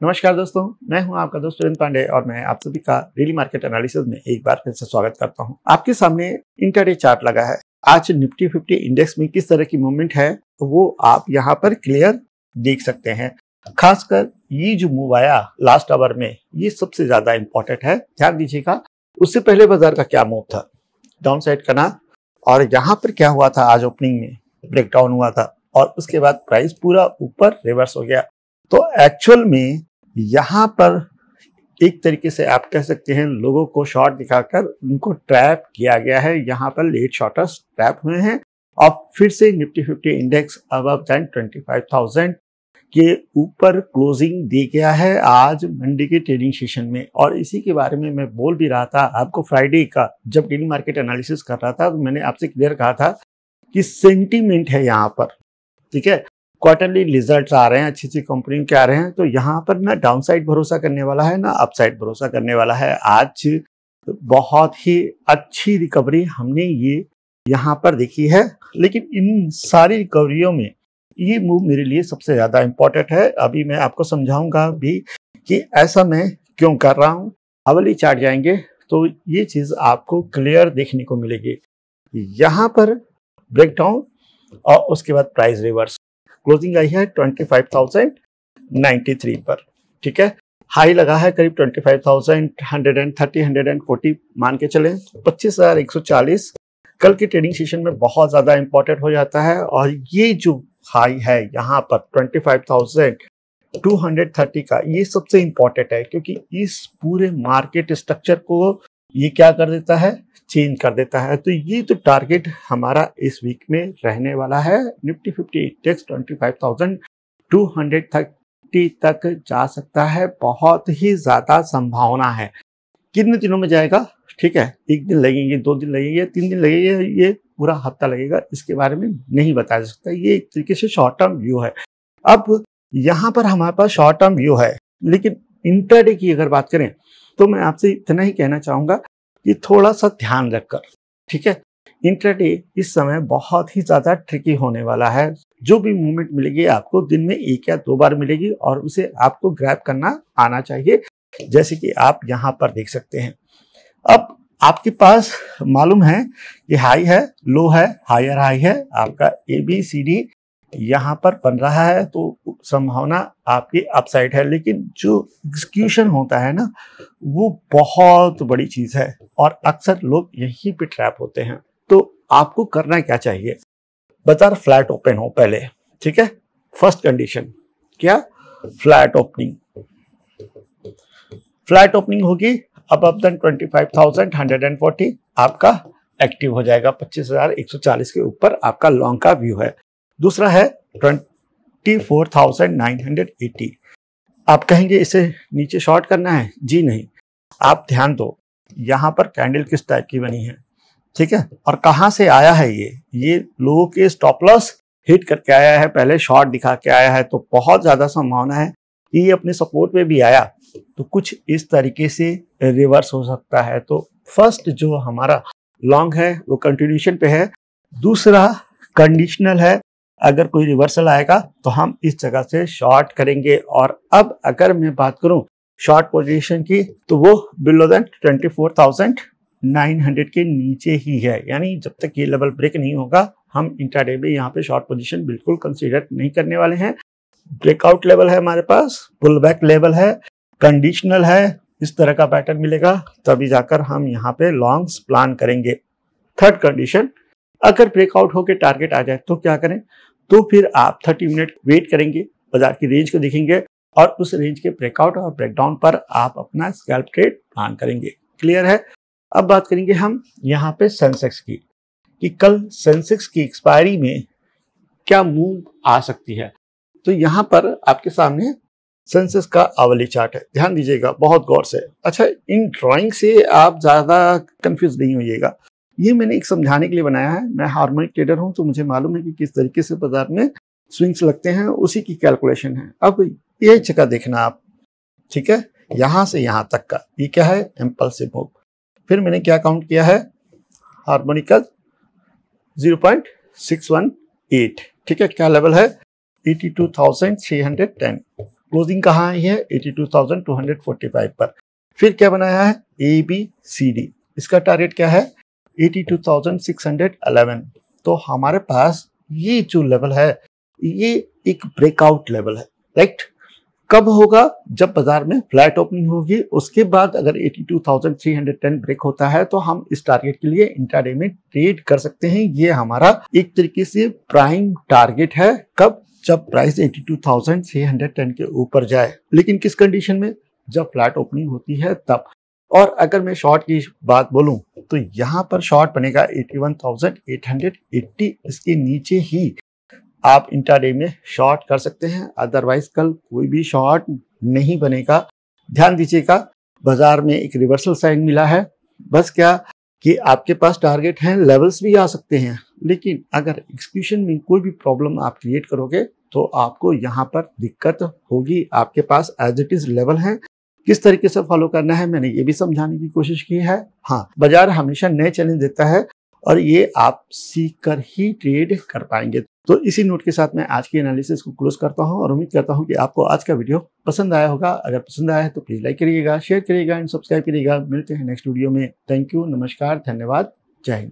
नमस्कार दोस्तों, मैं हूं आपका दोस्त सुरेंद्र पांडे और मैं आप सभी का डेली मार्केट एनालिसिस में एक बार फिर से स्वागत करता हूं। आपके सामने इंट्राडे चार्ट लगा है। आज निफ्टी 50 इंडेक्स में किस तरह की मूवमेंट है तो वो आप यहां पर क्लियर देख सकते हैं। खासकर ये जो मूव आया लास्ट आवर में, ये सबसे ज्यादा इंपॉर्टेंट है, ध्यान दीजिएगा। उससे पहले बाजार का क्या मूव था, डाउन साइड का ना, और यहाँ पर क्या हुआ था, आज ओपनिंग में ब्रेकडाउन हुआ था और उसके बाद प्राइस पूरा ऊपर रिवर्स हो गया। तो एक्चुअल में यहाँ पर एक तरीके से आप कह सकते हैं लोगों को शॉर्ट दिखाकर उनको ट्रैप किया गया है। यहाँ पर लेट शॉर्टर्स ट्रैप हुए हैं और फिर से निफ्टी 50 इंडेक्स अबव देन 25,000 के ऊपर क्लोजिंग दे गया है आज मंडे के ट्रेडिंग सेशन में। और इसी के बारे में मैं बोल भी रहा था आपको फ्राइडे का, जब डेली मार्केट एनालिसिस कर रहा था तो मैंने आपसे क्लियर कहा था कि सेंटीमेंट है यहाँ पर, ठीक है। क्वार्टरली रिजल्ट्स आ रहे हैं, अच्छी अच्छी कंपनी के आ रहे हैं, तो यहाँ पर ना डाउन साइड भरोसा करने वाला है ना अप साइड भरोसा करने वाला है। आज बहुत ही अच्छी रिकवरी हमने ये यहाँ पर देखी है, लेकिन इन सारी रिकवरियों में ये मूव मेरे लिए सबसे ज्यादा इंपॉर्टेंट है। अभी मैं आपको समझाऊंगा भी कि ऐसा मैं क्यों कर रहा हूँ। अवली चार्ट जाएंगे तो ये चीज आपको क्लियर देखने को मिलेगी। यहाँ पर ब्रेकडाउन और उसके बाद प्राइस रिवर्स, क्लोजिंग आई है 25,093 पर, ठीक है। हाई लगा है करीब 25,130-140 मान के चले, 25,140 कल के ट्रेडिंग सेशन में बहुत ज्यादा इंपॉर्टेंट हो जाता है। और ये जो हाई है यहाँ पर 25,230 का, ये सबसे इंपॉर्टेंट है क्योंकि इस पूरे मार्केट स्ट्रक्चर को ये क्या कर देता है, चेंज कर देता है। तो ये तो टारगेट हमारा इस वीक में रहने वाला है। निफ्टी 50 इंडेक्स 25,230 तक जा सकता है, बहुत ही ज्यादा संभावना है। कितने दिनों में जाएगा, ठीक है, एक दिन लगेंगे, 2 दिन लगेंगे, 3 दिन लगेंगे, ये पूरा हफ्ता लगेगा, इसके बारे में नहीं बताया जा सकता। ये एक तरीके से शॉर्ट टर्म व्यू है। अब यहाँ पर हमारे पास शॉर्ट टर्म व्यू है, लेकिन इंट्राडे की अगर बात करें तो मैं आपसे इतना ही कहना चाहूंगा कि थोड़ा सा ध्यान रखकर, ठीक है। इंट्राडे इस समय बहुत ही ज्यादा ट्रिकी होने वाला है। जो भी मूवमेंट मिलेगी आपको दिन में 1 या 2 बार मिलेगी और उसे आपको ग्रैब करना आना चाहिए, जैसे कि आप यहाँ पर देख सकते हैं। अब आपके पास मालूम है कि हाई है, लो है, हायर हाई है, आपका ABCD यहाँ पर बन रहा है, तो संभावना आपकी अपसाइड है। लेकिन जो एग्जीक्यूशन होता है ना, वो बहुत बड़ी चीज है और अक्सर लोग यहीं पे ट्रैप होते हैं। तो आपको करना क्या चाहिए, बाजार फ्लैट ओपन हो पहले, ठीक है। फर्स्ट कंडीशन क्या, फ्लैट ओपनिंग। फ्लैट ओपनिंग होगी अबव देन 25,140 आपका एक्टिव हो जाएगा, 25,140 के ऊपर आपका लॉन्ग का व्यू है। दूसरा है 24,980। आप कहेंगे इसे नीचे शॉर्ट करना है, जी नहीं, आप ध्यान दो यहां पर कैंडल किस टाइप की बनी है, ठीक है, और कहां से आया है। ये लोगों के स्टॉप लॉस हिट करके आया है, पहले शॉर्ट दिखा के आया है, तो बहुत ज्यादा संभावना है कि ये अपने सपोर्ट पे भी आया तो कुछ इस तरीके से रिवर्स हो सकता है। तो फर्स्ट जो हमारा लॉन्ग है वो कंटिन्यूशन पे है, दूसरा कंडीशनल है, अगर कोई रिवर्सल आएगा तो हम इस जगह से शॉर्ट करेंगे। और अब अगर मैं बात करूं शॉर्ट पोजीशन की, तो वो बिलो देन 24,900 के नीचे ही है, यानी जब तक ये लेवल ब्रेक नहीं होगा हम इंट्राडे में यहाँ पे शॉर्ट पोजीशन बिल्कुल कंसीडर नहीं करने वाले हैं। ब्रेकआउट लेवल है हमारे पास, पुल बैक लेवल है, कंडीशनल है, इस तरह का पैटर्न मिलेगा तभी जाकर हम यहाँ पे लॉन्ग्स प्लान करेंगे। थर्ड कंडीशन, अगर ब्रेकआउट होकर टारगेट आ जाए तो क्या करें, तो फिर आप 30 मिनट वेट करेंगे, बाजार की रेंज को देखेंगे और उस रेंज के ब्रेकआउट और ब्रेकडाउन पर आप अपना स्कैल्प ट्रेड प्लान करेंगे। क्लियर है। अब बात करेंगे हम यहाँ पे सेंसेक्स की, कि कल सेंसेक्स की एक्सपायरी में क्या मूव आ सकती है। तो यहाँ पर आपके सामने सेंसेक्स का आवली चार्ट है, ध्यान दीजिएगा बहुत गौर से। अच्छा, इन ड्राइंग से आप ज्यादा कंफ्यूज नहीं होइएगा, ये मैंने एक समझाने के लिए बनाया है। मैं हार्मोनिक ट्रेडर हूं तो मुझे मालूम है कि किस तरीके से बाजार में स्विंग्स लगते हैं, उसी की कैलकुलेशन है। अब ये जगह देखना आप, ठीक है, यहां से यहां तक का ये क्या है, इम्पल्सिव मूव। फिर मैंने क्या काउंट किया है, हार्मोनिकल 0.618, ठीक है, क्या लेवल है 82,310, क्लोजिंग कहाँ आई है 82,245 पर। फिर क्या बनाया है ABCD, इसका टारगेट क्या है 82,611। तो हमारे पास ये जो लेवल है ये एक ब्रेकआउट लेवल है, राइट। कब होगा जब बाजार में फ्लैट ओपनिंग होगी, उसके बाद अगर 82,310 ब्रेक होता है तो हम इस टारगेट के लिए इंट्राडे में ट्रेड कर सकते हैं। ये हमारा एक तरीके से प्राइम टारगेट है। कब? जब प्राइस 82,310 के ऊपर जाए, लेकिन किस कंडीशन में? जब फ्लैट ओपनिंग होती है तब। और अगर मैं शॉर्ट की बात बोलूं तो यहां पर शॉर्ट बनेगा 81,880, इसके नीचे ही आप इंट्राडे में शॉर्ट कर सकते हैं, अदरवाइज कल कोई भी शॉर्ट नहीं बनेगा। ध्यान दीजिएगा, बाजार में एक रिवर्सल साइन मिला है। बस क्या कि आपके पास टारगेट हैं, लेवल्स भी आ सकते हैं, लेकिन अगर एग्जीक्यूशन में कोई भी प्रॉब्लम आप क्रिएट करोगे तो आपको यहाँ पर दिक्कत होगी। आपके पास एज इट इज लेवल है, किस तरीके से फॉलो करना है मैंने ये भी समझाने की कोशिश की है। हाँ, बाजार हमेशा नए चैलेंज देता है और ये आप सीख कर ही ट्रेड कर पाएंगे। तो इसी नोट के साथ मैं आज की एनालिसिस को क्लोज करता हूं और उम्मीद करता हूं कि आपको आज का वीडियो पसंद आया होगा। अगर पसंद आया है तो प्लीज लाइक करिएगा, शेयर करिएगा एंड सब्सक्राइब करिएगा। मिलते हैं नेक्स्ट वीडियो में। थैंक यू, नमस्कार, धन्यवाद, जय हिंद।